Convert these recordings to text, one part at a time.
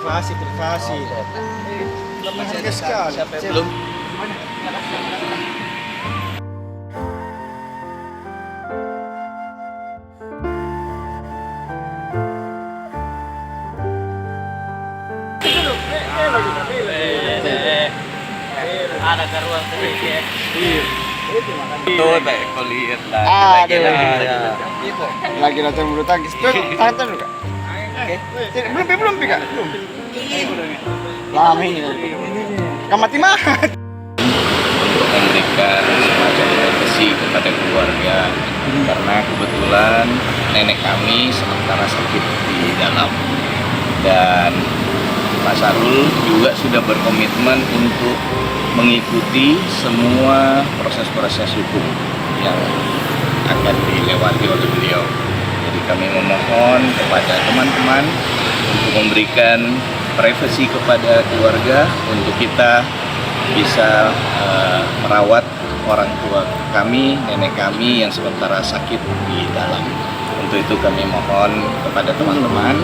privasi. Masih Mahal sekali. siapa yang belum? Ada karuan sedikit. Itu tak kau lihat lagi. Lagi datang bulu tangkis. Tuh, tangan dulu kak. Belum kak. Lama ini. Kamati mati. Untuk memberikan semacam privasi kepada keluarga karena kebetulan nenek kami sementara sakit di dalam dan Pak Sarul juga sudah berkomitmen untuk mengikuti semua proses-proses hukum yang akan dilewati oleh beliau. Jadi kami memohon kepada teman-teman untuk memberikan privasi kepada keluarga untuk kita bisa merawat orang tua kami, nenek kami yang sementara sakit di dalam. Untuk itu kami mohon kepada teman-teman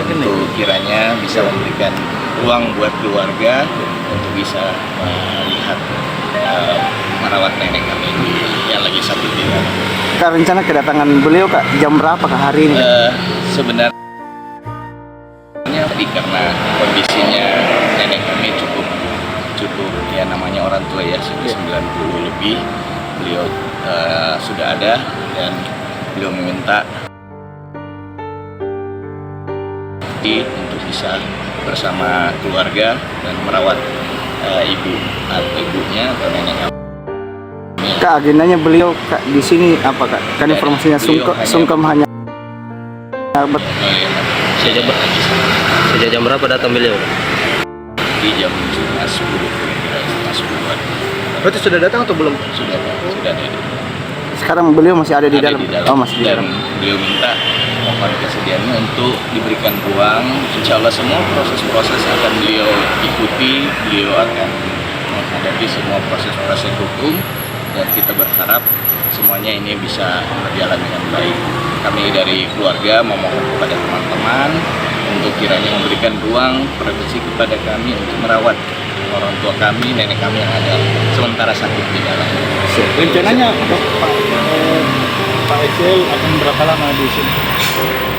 tentu kiranya bisa memberikan ruang buat keluarga untuk bisa melihat merawat nenek kami yang lagi sakit di dalam. Kak, rencana kedatangan beliau kak jam berapa kak hari ini? Sebenarnya karena kondisinya nenek kami cukup ya namanya orang tua ya sudah 90 lebih, beliau sudah ada dan beliau meminta untuk bisa bersama keluarga dan merawat ibunya atau nenek kami. Kak, agendanya beliau kak di sini apa kak? Kan informasinya sungkem hanya. Sejak jam berapa datang beliau? Di jam 10 kira-kira 10-an. Berarti sudah datang atau belum? Sudah ada. Sekarang beliau masih ada di dalam. Oh, masih di dan dalam. beliau minta mohon kesediaannya untuk diberikan ruang. Insya Allah semua proses-proses akan beliau ikuti, beliau akan menghadapi semua proses-proses hukum dan kita berharap semuanya ini bisa berjalan dengan baik. Kami dari keluarga memohon kepada teman-teman untuk kiranya memberikan ruang privasi kepada kami untuk merawat orang tua kami, nenek kami yang ada sementara sakit di dalam. Rencananya Pak Ejel akan berapa lama di sini?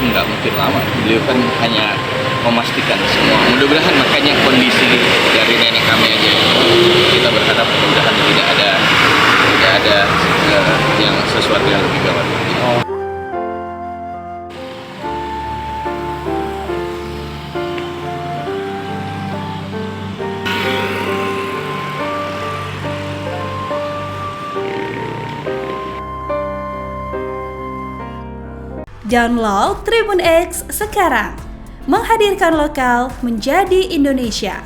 Enggak mungkin lama, beliau kan hanya memastikan semua. Mudah-mudahan makanya kondisi dari nenek kami aja kita berharap mudah-mudahan tidak ada yang sesuatu yang lebih gawat. Download Tribun X sekarang, menghadirkan lokal menjadi Indonesia.